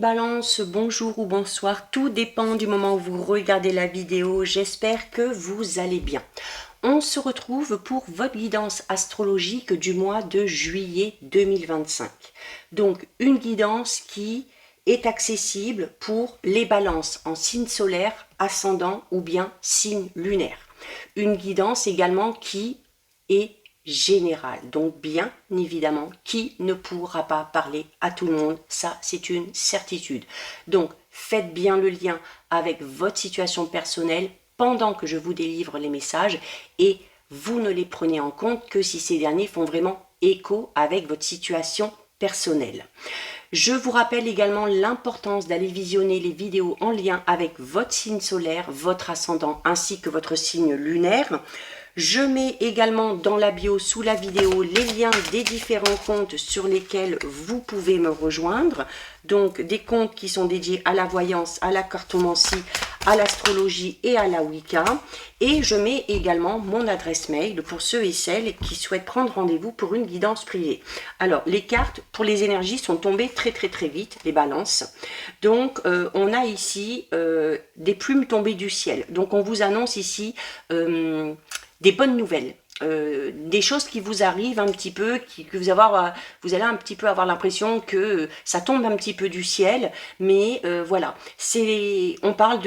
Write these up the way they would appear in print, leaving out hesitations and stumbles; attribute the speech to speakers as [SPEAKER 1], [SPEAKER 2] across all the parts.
[SPEAKER 1] Balance, bonjour ou bonsoir, tout dépend du moment où vous regardez la vidéo, j'espère que vous allez bien. On se retrouve pour votre guidance astrologique du mois de juillet 2025. Donc une guidance qui est accessible pour les balances en signe solaire, ascendant ou bien signe lunaire. Une guidance également qui est général. Donc bien évidemment, qui ne pourra pas parler à tout le monde, ça c'est une certitude. Donc faites bien le lien avec votre situation personnelle pendant que je vous délivre les messages et vous ne les prenez en compte que si ces derniers font vraiment écho avec votre situation personnelle. Je vous rappelle également l'importance d'aller visionner les vidéos en lien avec votre signe solaire, votre ascendant ainsi que votre signe lunaire. Je mets également dans la bio sous la vidéo les liens des différents comptes sur lesquels vous pouvez me rejoindre. Donc des comptes qui sont dédiés à la voyance, à la cartomancie, à l'astrologie et à la Wicca. Et je mets également mon adresse mail pour ceux et celles qui souhaitent prendre rendez-vous pour une guidance privée. Alors les cartes pour les énergies sont tombées très vite, les balances. Donc on a ici des plumes tombées du ciel. Donc on vous annonce ici des bonnes nouvelles, des choses qui vous arrivent un petit peu, que vous allez un petit peu avoir l'impression que ça tombe un petit peu du ciel, mais voilà, on parle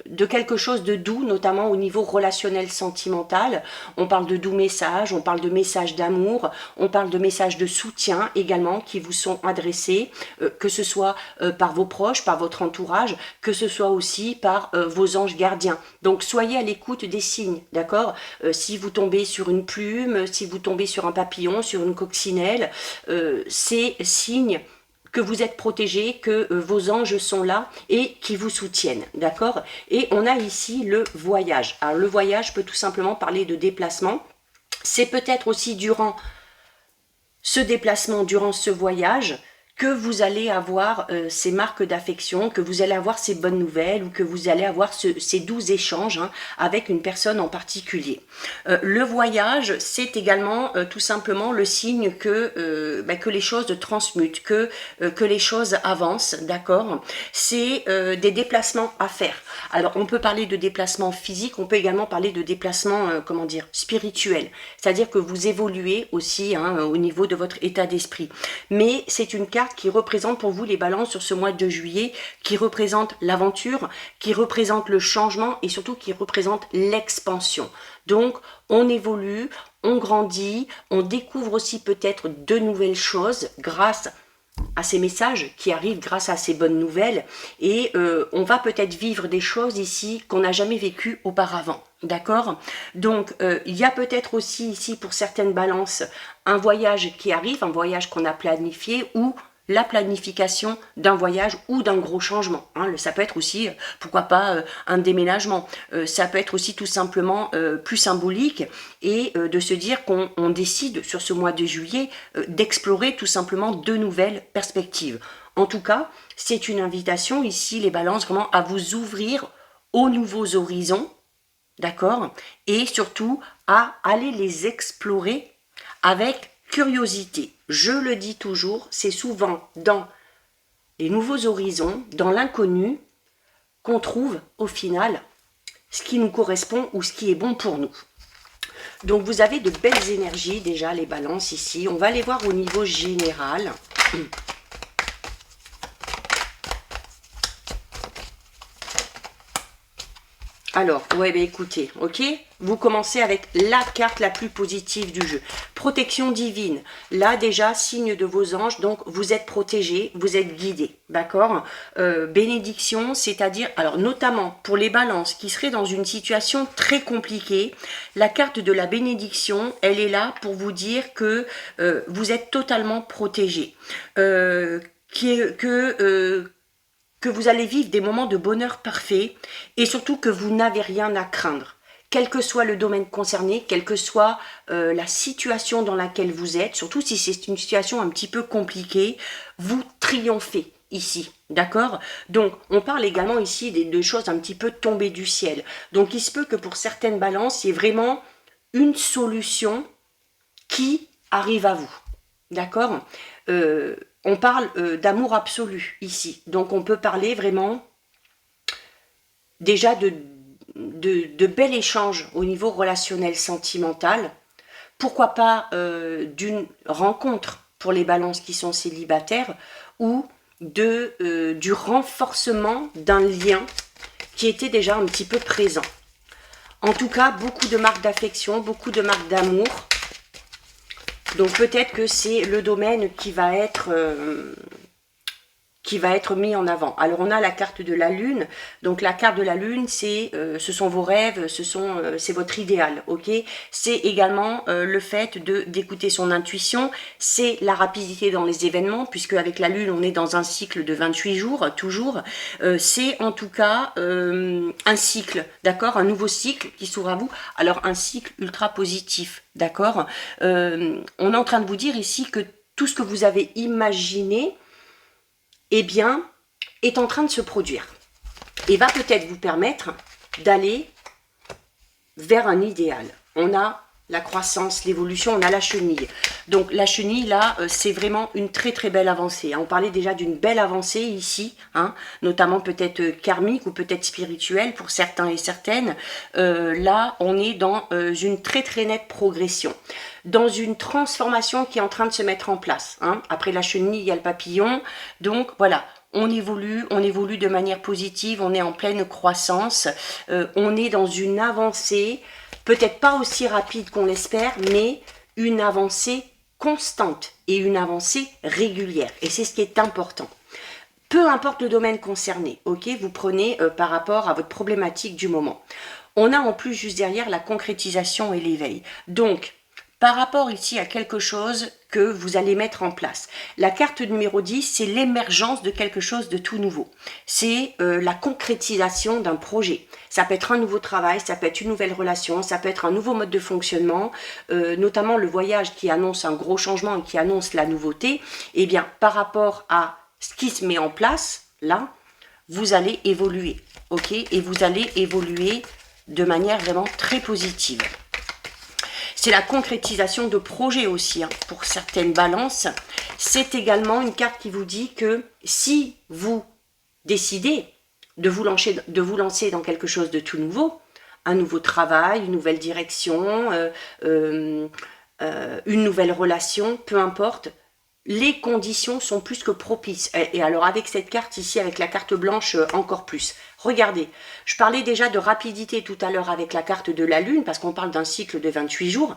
[SPEAKER 1] de quelque chose de doux, notamment au niveau relationnel sentimental. On parle de doux messages, on parle de messages d'amour, on parle de messages de soutien également qui vous sont adressés, que ce soit par vos proches, par votre entourage, que ce soit aussi par vos anges gardiens. Donc soyez à l'écoute des signes, d'accord? Si vous tombez sur une plume, si vous tombez sur un papillon, sur une coccinelle, c'est signe que vous êtes protégé, que vos anges sont là et qui vous soutiennent, d'accord? Et on a ici le voyage. Alors le voyage peut tout simplement parler de déplacement. C'est peut-être aussi durant ce déplacement, durant ce voyage, que vous allez avoir ces marques d'affection, que vous allez avoir ces bonnes nouvelles ou que vous allez avoir ces doux échanges avec une personne en particulier. Le voyage, c'est également tout simplement le signe que les choses transmutent, que les choses avancent, d'accord? C'est des déplacements à faire. Alors, on peut parler de déplacements physiques, on peut également parler de déplacements, spirituels. C'est-à-dire que vous évoluez aussi au niveau de votre état d'esprit. Mais c'est une carte qui représente pour vous les balances sur ce mois de juillet, qui représente l'aventure, qui représente le changement et surtout qui représente l'expansion. Donc, on évolue, on grandit, on découvre aussi peut-être de nouvelles choses grâce à ces messages qui arrivent grâce à ces bonnes nouvelles et on va peut-être vivre des choses ici qu'on n'a jamais vécues auparavant, d'accord? Donc il y a peut-être aussi ici pour certaines balances un voyage qui arrive, un voyage qu'on a planifié ou la planification d'un voyage ou d'un gros changement. Ça peut être aussi, pourquoi pas, un déménagement. Ça peut être aussi tout simplement plus symbolique et de se dire qu'on décide sur ce mois de juillet d'explorer tout simplement de nouvelles perspectives. En tout cas, c'est une invitation ici, les balances, vraiment à vous ouvrir aux nouveaux horizons, d'accord? Et surtout à aller les explorer avec curiosité. Je le dis toujours, c'est souvent dans les nouveaux horizons, dans l'inconnu, qu'on trouve au final ce qui nous correspond ou ce qui est bon pour nous. Donc vous avez de belles énergies déjà, les balances ici. On va les voir au niveau général. Alors, écoutez, ok? Vous commencez avec la carte la plus positive du jeu. Protection divine. Là, déjà, signe de vos anges. Donc, vous êtes protégé, vous êtes guidé. D'accord? Bénédiction, c'est-à-dire, alors, notamment pour les balances qui seraient dans une situation très compliquée, la carte de la bénédiction, elle est là pour vous dire que vous êtes totalement protégé. Que vous allez vivre des moments de bonheur parfait et surtout que vous n'avez rien à craindre. Quel que soit le domaine concerné, quelle que soit la situation dans laquelle vous êtes, surtout si c'est une situation un petit peu compliquée, vous triomphez ici, d'accord? Donc, on parle également ici de choses un petit peu tombées du ciel. Donc, il se peut que pour certaines balances, il y ait vraiment une solution qui arrive à vous, d'accord? on parle d'amour absolu ici. Donc on peut parler vraiment déjà de bel échange au niveau relationnel sentimental. Pourquoi pas d'une rencontre pour les balances qui sont célibataires ou du renforcement d'un lien qui était déjà un petit peu présent. En tout cas, beaucoup de marques d'affection, beaucoup de marques d'amour. Donc peut-être que c'est le domaine qui va être mis en avant. Alors on a la carte de la lune. Donc la carte de la lune, c'est ce sont vos rêves, c'est votre idéal, ok. C'est également le fait d'écouter son intuition. C'est la rapidité dans les événements, puisque avec la lune, on est dans un cycle de 28 jours, toujours. C'est en tout cas un cycle, d'accord, un nouveau cycle qui s'ouvre à vous. Alors un cycle ultra positif, d'accord. On est en train de vous dire ici que tout ce que vous avez imaginé, eh bien, est en train de se produire et va peut-être vous permettre d'aller vers un idéal. On a la croissance, l'évolution, on a la chenille. Donc la chenille, là, c'est vraiment une très très belle avancée. On parlait déjà d'une belle avancée ici, hein, notamment peut-être karmique ou peut-être spirituelle pour certains et certaines. Là, on est dans une très très nette progression, dans une transformation qui est en train de se mettre en place. Hein. Après la chenille, il y a le papillon. Donc voilà, on évolue de manière positive, on est en pleine croissance, on est dans une avancée, peut-être pas aussi rapide qu'on l'espère, mais une avancée constante et une avancée régulière. Et c'est ce qui est important. Peu importe le domaine concerné, ok, vous prenez par rapport à votre problématique du moment. On a en plus juste derrière la concrétisation et l'éveil. Donc, par rapport ici à quelque chose que vous allez mettre en place. La carte numéro 10, c'est l'émergence de quelque chose de tout nouveau. C'est la concrétisation d'un projet. Ça peut être un nouveau travail, ça peut être une nouvelle relation, ça peut être un nouveau mode de fonctionnement, notamment le voyage qui annonce un gros changement et qui annonce la nouveauté. Eh bien, par rapport à ce qui se met en place, là, vous allez évoluer, ok? Et vous allez évoluer de manière vraiment très positive. C'est la concrétisation de projets aussi, hein, pour certaines balances. C'est également une carte qui vous dit que si vous décidez de vous lancer dans quelque chose de tout nouveau, un nouveau travail, une nouvelle direction, une nouvelle relation, peu importe, les conditions sont plus que propices. Et alors avec cette carte ici, avec la carte blanche, encore plus. Regardez, je parlais déjà de rapidité tout à l'heure avec la carte de la lune, parce qu'on parle d'un cycle de 28 jours.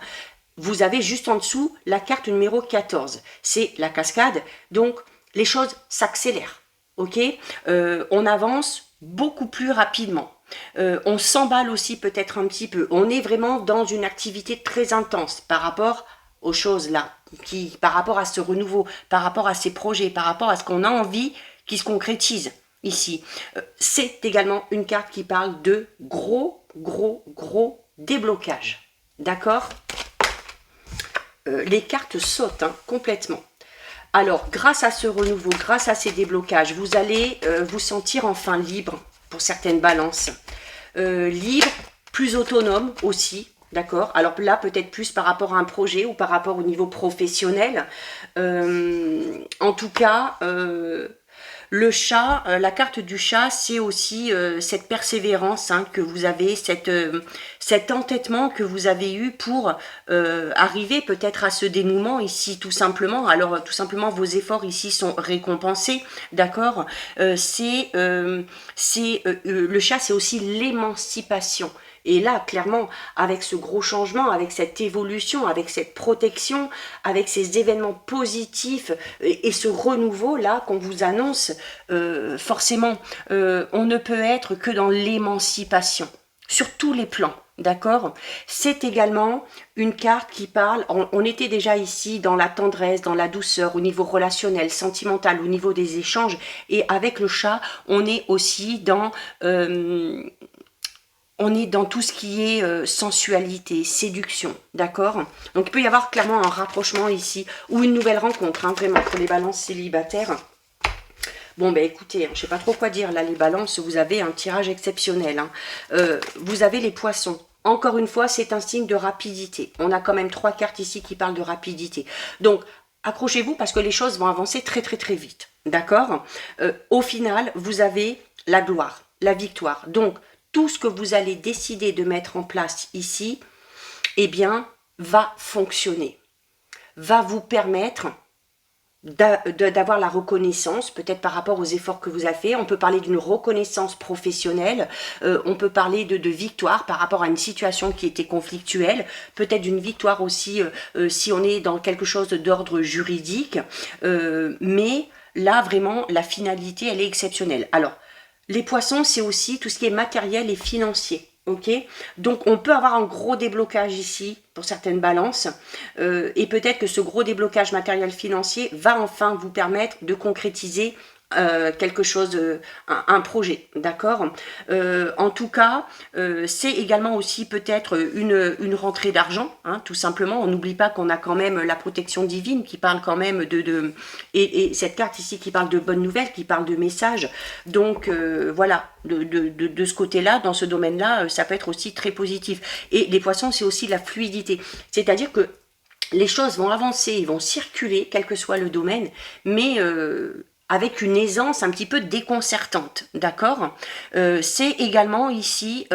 [SPEAKER 1] Vous avez juste en dessous la carte numéro 14. C'est la cascade, donc les choses s'accélèrent. Ok, on avance beaucoup plus rapidement. On s'emballe aussi peut-être un petit peu. On est vraiment dans une activité très intense par rapport aux choses là, par rapport à ce renouveau, par rapport à ces projets, par rapport à ce qu'on a envie qui se concrétise ici. C'est également une carte qui parle de gros déblocage. D'accord? Les cartes sautent, hein, complètement. Alors, grâce à ce renouveau, grâce à ces déblocages, vous allez vous sentir enfin libre pour certaines balances. Libre, plus autonome aussi. D'accord. Alors là, peut-être plus par rapport à un projet ou par rapport au niveau professionnel. En tout cas, le chat, la carte du chat, c'est aussi cette persévérance, hein, que vous avez, cet entêtement que vous avez eu pour arriver peut-être à ce dénouement ici, tout simplement. Alors, tout simplement, vos efforts ici sont récompensés, d'accord. Le chat, c'est aussi l'émancipation. Et là, clairement, avec ce gros changement, avec cette évolution, avec cette protection, avec ces événements positifs et ce renouveau-là qu'on vous annonce, forcément, on ne peut être que dans l'émancipation, sur tous les plans, d'accord? C'est également une carte qui parle, on était déjà ici dans la tendresse, dans la douceur, au niveau relationnel, sentimental, au niveau des échanges, et avec le chat, on est aussi dans... on est dans tout ce qui est sensualité, séduction, d'accord? Donc il peut y avoir clairement un rapprochement ici, ou une nouvelle rencontre, hein, vraiment, pour les balances célibataires. Bon, ben écoutez, hein, je ne sais pas trop quoi dire, là, les balances, vous avez un tirage exceptionnel. Hein. Vous avez les poissons. Encore une fois, c'est un signe de rapidité. On a quand même 3 cartes ici qui parlent de rapidité. Donc, accrochez-vous parce que les choses vont avancer très très très vite. D'accord? Au final, vous avez la gloire, la victoire. Donc, tout ce que vous allez décider de mettre en place ici, eh bien, va fonctionner, va vous permettre d'avoir la reconnaissance, peut-être par rapport aux efforts que vous avez fait. On peut parler d'une reconnaissance professionnelle, on peut parler de victoire par rapport à une situation qui était conflictuelle, peut-être d'une victoire aussi si on est dans quelque chose d'ordre juridique, mais là vraiment la finalité elle est exceptionnelle. Alors les poissons c'est aussi tout ce qui est matériel et financier. Ok, donc on peut avoir un gros déblocage ici pour certaines balances et peut-être que ce gros déblocage matériel financier va enfin vous permettre de concrétiser quelque chose, un projet, d'accord. En tout cas, c'est également aussi peut-être une rentrée d'argent, hein, tout simplement. On n'oublie pas qu'on a quand même la protection divine qui parle quand même et cette carte ici qui parle de bonnes nouvelles, qui parle de messages. Donc voilà, de ce côté-là, dans ce domaine-là, ça peut être aussi très positif. Et les poissons, c'est aussi la fluidité, c'est-à-dire que les choses vont avancer, ils vont circuler, quel que soit le domaine, mais avec une aisance un petit peu déconcertante, d'accord. C'est également ici,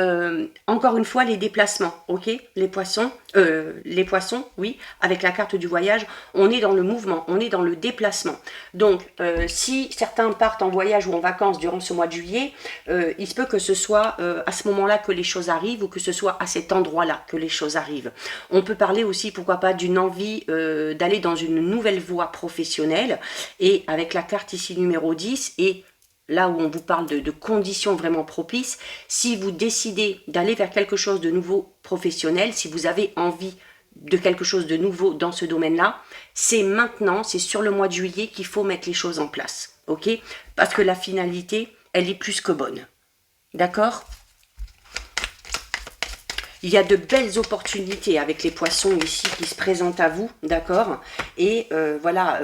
[SPEAKER 1] encore une fois, les déplacements, ok. Les poissons, oui, avec la carte du voyage, on est dans le mouvement, on est dans le déplacement. Donc, si certains partent en voyage ou en vacances durant ce mois de juillet, il se peut que ce soit à ce moment-là que les choses arrivent ou que ce soit à cet endroit-là que les choses arrivent. On peut parler aussi, pourquoi pas, d'une envie d'aller dans une nouvelle voie professionnelle et avec la carte ici numéro 10 et là où on vous parle de conditions vraiment propices, si vous décidez d'aller vers quelque chose de nouveau professionnel, si vous avez envie de quelque chose de nouveau dans ce domaine-là, c'est maintenant, c'est sur le mois de juillet qu'il faut mettre les choses en place, ok? Parce que la finalité, elle est plus que bonne, d'accord? Il y a de belles opportunités avec les poissons ici qui se présentent à vous, d'accord. Et voilà,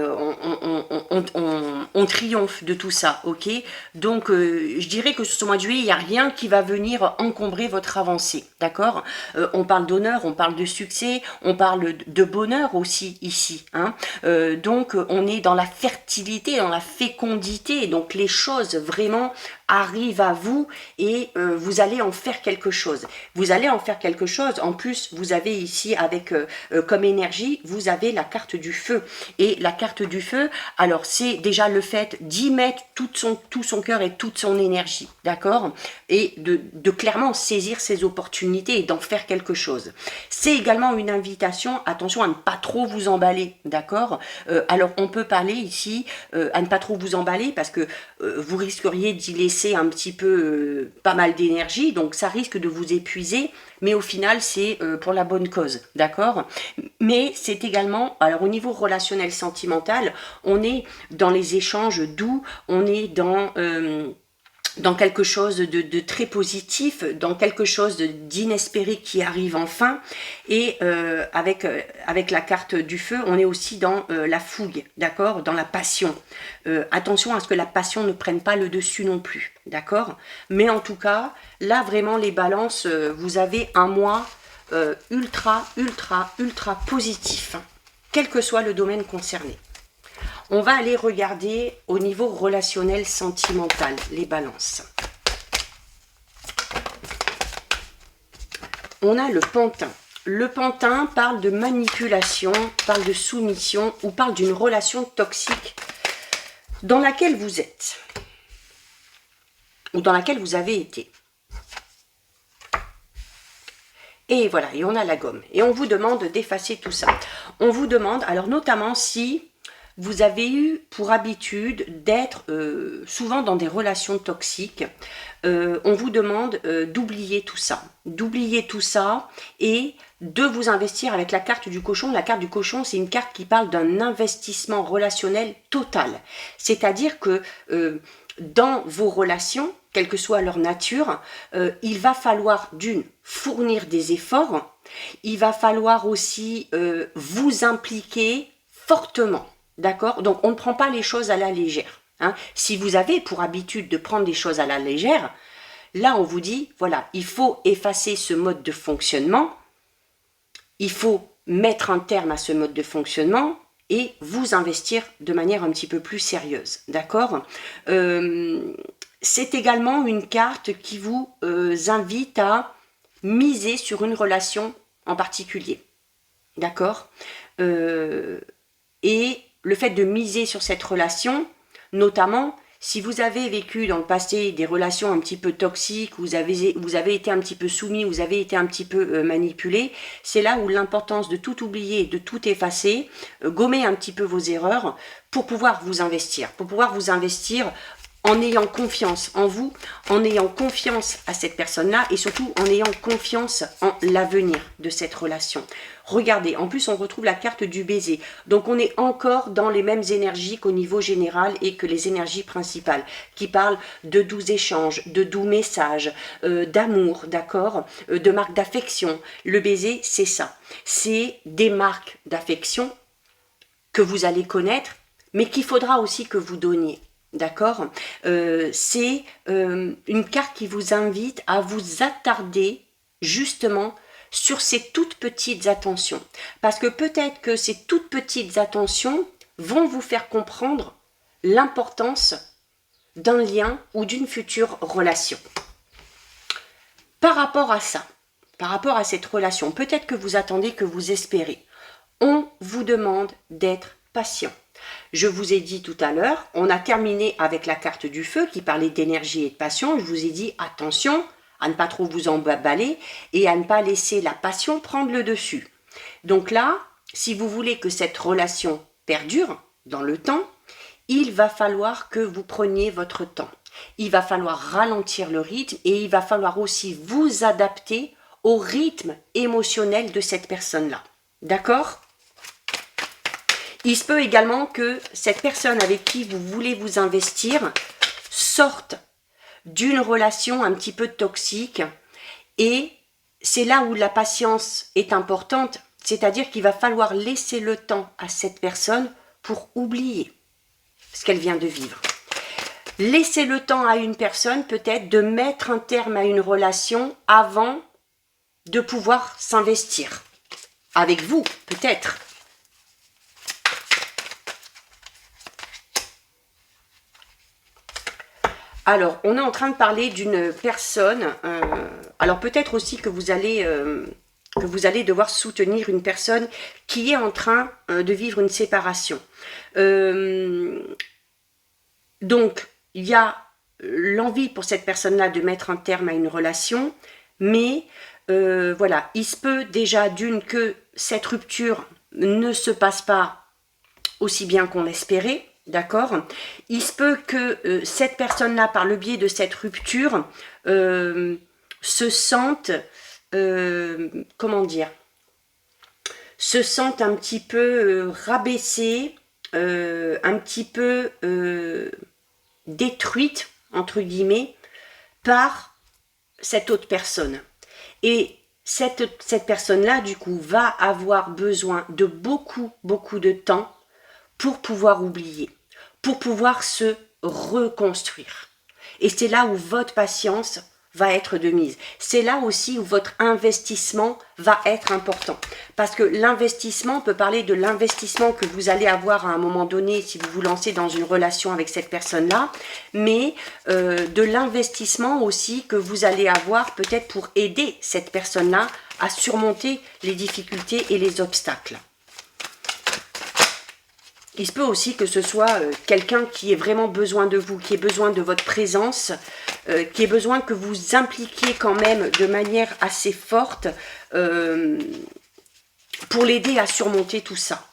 [SPEAKER 1] on triomphe de tout ça, ok. Donc, je dirais que sur ce mois de juillet, il n'y a rien qui va venir encombrer votre avancée, d'accord. On parle d'honneur, on parle de succès, on parle de bonheur aussi ici, hein. Donc, on est dans la fertilité, dans la fécondité, donc les choses vraiment arrivent à vous et vous allez en faire quelque chose. Vous allez en faire quelque chose. En plus, vous avez ici avec comme énergie, vous avez la carte du feu. Et la carte du feu, alors c'est déjà le fait d'y mettre tout son cœur et toute son énergie, d'accord. Et de clairement saisir ces opportunités et d'en faire quelque chose. C'est également une invitation, attention à ne pas trop vous emballer, d'accord. Alors on peut parler ici à ne pas trop vous emballer parce que vous risqueriez d'y laisser un petit peu pas mal d'énergie, donc ça risque de vous épuiser, mais au final c'est pour la bonne cause, d'accord. Mais c'est également, alors au niveau relationnel sentimental, on est dans les échanges doux, on est dans quelque chose de très positif, dans quelque chose d'inespéré qui arrive enfin. Et avec la carte du feu, on est aussi dans la fougue, d'accord, dans la passion. Attention à ce que la passion ne prenne pas le dessus non plus, d'accord. Mais en tout cas, là vraiment les balances, vous avez un mois ultra positif, quel que soit le domaine concerné. On va aller regarder au niveau relationnel sentimental, les balances. On a le pantin. Le pantin parle de manipulation, parle de soumission ou parle d'une relation toxique dans laquelle vous êtes ou dans laquelle vous avez été. Et voilà, et on a la gomme. Et on vous demande d'effacer tout ça. On vous demande, alors notamment si vous avez eu pour habitude d'être souvent dans des relations toxiques, on vous demande d'oublier tout ça. D'oublier tout ça et de vous investir avec la carte du cochon. La carte du cochon, c'est une carte qui parle d'un investissement relationnel total. C'est-à-dire que dans vos relations, quelle que soit leur nature, il va falloir fournir des efforts, il va falloir aussi vous impliquer fortement. D'accord? Donc, on ne prend pas les choses à la légère. Hein. Si vous avez pour habitude de prendre des choses à la légère, là, on vous dit, voilà, il faut effacer ce mode de fonctionnement, il faut mettre un terme à ce mode de fonctionnement et vous investir de manière un petit peu plus sérieuse, d'accord? C'est également une carte qui vous invite à miser sur une relation en particulier, d'accord? Et le fait de miser sur cette relation, notamment si vous avez vécu dans le passé des relations un petit peu toxiques, vous avez été un petit peu soumis, vous avez été un petit peu manipulé, c'est là où l'importance de tout oublier, de tout effacer, gommer un petit peu vos erreurs pour pouvoir vous investir, en ayant confiance en vous, en ayant confiance à cette personne-là et surtout en ayant confiance en l'avenir de cette relation. Regardez, en plus on retrouve la carte du baiser. Donc on est encore dans les mêmes énergies qu'au niveau général et que les énergies principales, qui parlent de doux échanges, de doux messages, d'amour, d'accord, de marques d'affection. Le baiser, c'est ça. C'est des marques d'affection que vous allez connaître, mais qu'il faudra aussi que vous donniez. D'accord, c'est une carte qui vous invite à vous attarder justement sur ces toutes petites attentions. Parce que peut-être que ces toutes petites attentions vont vous faire comprendre l'importance d'un lien ou d'une future relation. Par rapport à ça, par rapport à cette relation, peut-être que vous attendez, que vous espérez, on vous demande d'être patient. Je vous ai dit tout à l'heure, on a terminé avec la carte du feu qui parlait d'énergie et de passion. Je vous ai dit attention à ne pas trop vous emballer et à ne pas laisser la passion prendre le dessus. Donc là, si vous voulez que cette relation perdure dans le temps, il va falloir que vous preniez votre temps. Il va falloir ralentir le rythme et il va falloir aussi vous adapter au rythme émotionnel de cette personne-là. D'accord ? Il se peut également que cette personne avec qui vous voulez vous investir sorte d'une relation un petit peu toxique et c'est là où la patience est importante, c'est-à-dire qu'il va falloir laisser le temps à cette personne pour oublier ce qu'elle vient de vivre. Laisser le temps à une personne peut-être de mettre un terme à une relation avant de pouvoir s'investir. Avec vous, peut-être. Alors, on est en train de parler d'une personne, alors peut-être aussi que vous allez devoir soutenir une personne qui est en train de vivre une séparation. Donc, il y a l'envie pour cette personne-là de mettre un terme à une relation, mais voilà, il se peut déjà d'une que cette rupture ne se passe pas aussi bien qu'on l'espérait. D'accord ? Il se peut que cette personne-là, par le biais de cette rupture, se sente, comment dire, se sente un petit peu rabaissée, un petit peu détruite, entre guillemets, par cette autre personne. Et cette personne-là, du coup, va avoir besoin de beaucoup de temps pour pouvoir oublier, pour pouvoir se reconstruire. Et c'est là où votre patience va être de mise. C'est là aussi où votre investissement va être important. Parce que l'investissement, on peut parler de l'investissement que vous allez avoir à un moment donné si vous vous lancez dans une relation avec cette personne-là, mais de l'investissement aussi que vous allez avoir peut-être pour aider cette personne-là à surmonter les difficultés et les obstacles. Il se peut aussi que ce soit quelqu'un qui ait vraiment besoin de vous, qui ait besoin de votre présence, qui ait besoin que vous impliquiez quand même de manière assez forte pour l'aider à surmonter tout ça.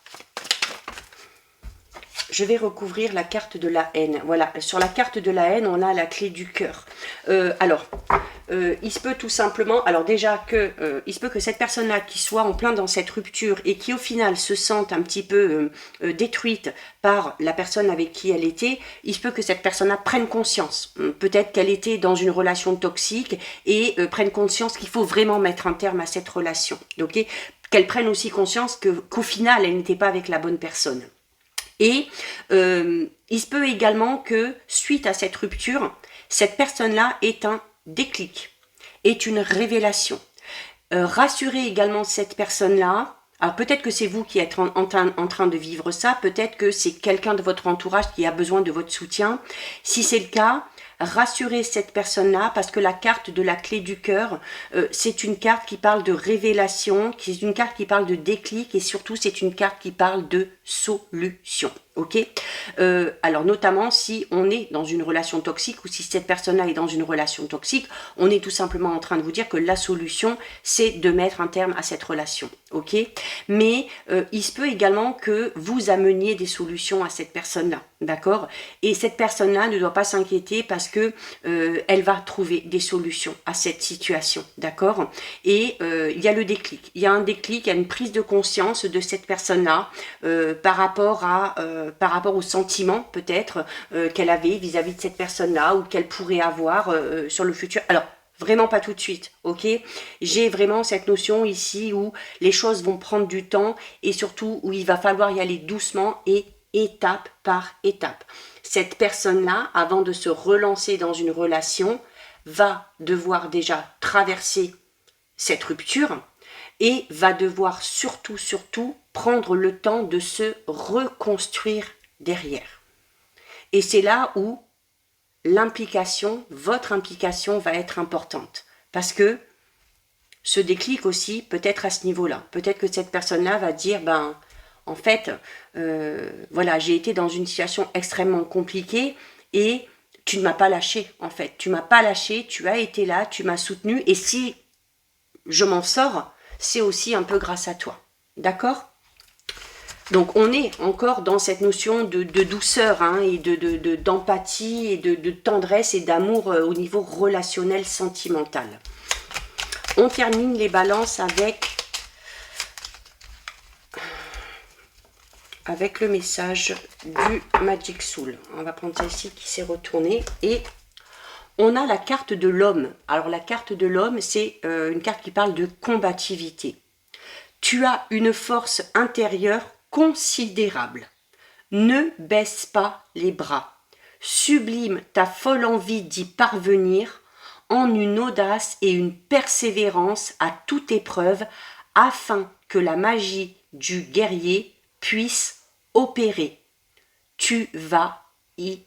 [SPEAKER 1] Je vais recouvrir la carte de la haine. Voilà, sur la carte de la haine, on a la clé du cœur. Il se peut tout simplement, alors déjà que il se peut que cette personne-là qui soit en plein dans cette rupture et qui au final se sente un petit peu détruite par la personne avec qui elle était, il se peut que cette personne-là prenne conscience. Peut-être qu'elle était dans une relation toxique et prenne conscience qu'il faut vraiment mettre un terme à cette relation. Ok ? Qu'elle prenne aussi conscience qu'au final, elle n'était pas avec la bonne personne. Et il se peut également que suite à cette rupture, cette personne-là est un déclic, est une révélation. Rassurez également cette personne-là Alors peut-être que c'est vous qui êtes en train de vivre ça, peut-être que c'est quelqu'un de votre entourage qui a besoin de votre soutien. Si c'est le cas, rassurez cette personne-là parce que la carte de la clé du cœur, c'est une carte qui parle de révélation, c'est une carte qui parle de déclic et surtout c'est une carte qui parle de solution. Ok, alors notamment si on est dans une relation toxique ou si cette personne-là est dans une relation toxique, on est tout simplement en train de vous dire que la solution, c'est de mettre un terme à cette relation. Ok, mais il se peut également que vous ameniez des solutions à cette personne-là, d'accord? Et cette personne-là ne doit pas s'inquiéter parce que elle va trouver des solutions à cette situation, d'accord? Et il y a le déclic, il y a un déclic, il y a une prise de conscience de cette personne-là par rapport aux sentiments peut-être qu'elle avait vis-à-vis de cette personne-là ou qu'elle pourrait avoir sur le futur. Alors, vraiment pas tout de suite, ok? J'ai vraiment cette notion ici où les choses vont prendre du temps et surtout où il va falloir y aller doucement et étape par étape. Cette personne-là, avant de se relancer dans une relation, va devoir déjà traverser cette rupture et va devoir surtout prendre le temps de se reconstruire derrière. Et c'est là où l'implication, votre implication va être importante. Parce que ce déclic aussi peut être à ce niveau-là. Peut-être que cette personne-là va dire, en fait, voilà, j'ai été dans une situation extrêmement compliquée et tu ne m'as pas lâché, en fait. Tu m'as pas lâché, tu as été là, tu m'as soutenu et si je m'en sors, c'est aussi un peu grâce à toi. D'accord ? Donc on est encore dans cette notion de douceur et d'empathie et de tendresse et d'amour au niveau relationnel sentimental. On termine les balances avec le message du Magic Soul. On va prendre celle-ci qui s'est retournée et on a la carte de l'homme. Alors la carte de l'homme, c'est une carte qui parle de combativité. Tu as une force intérieure considérable. Ne baisse pas les bras. Sublime ta folle envie d'y parvenir en une audace et une persévérance à toute épreuve afin que la magie du guerrier puisse opérer. Tu vas y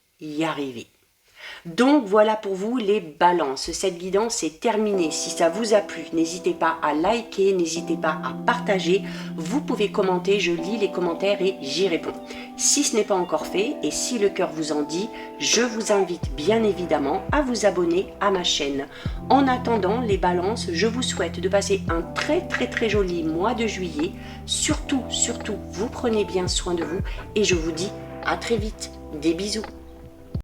[SPEAKER 1] arriver. Donc voilà pour vous les balances. Cette guidance est terminée. Si ça vous a plu, n'hésitez pas à liker, n'hésitez pas à partager. Vous pouvez commenter, je lis les commentaires et j'y réponds. Si ce n'est pas encore fait et si le cœur vous en dit, je vous invite bien évidemment à vous abonner à ma chaîne. En attendant les balances, je vous souhaite de passer un très joli mois de juillet. Surtout, vous prenez bien soin de vous et je vous dis à très vite. Des bisous.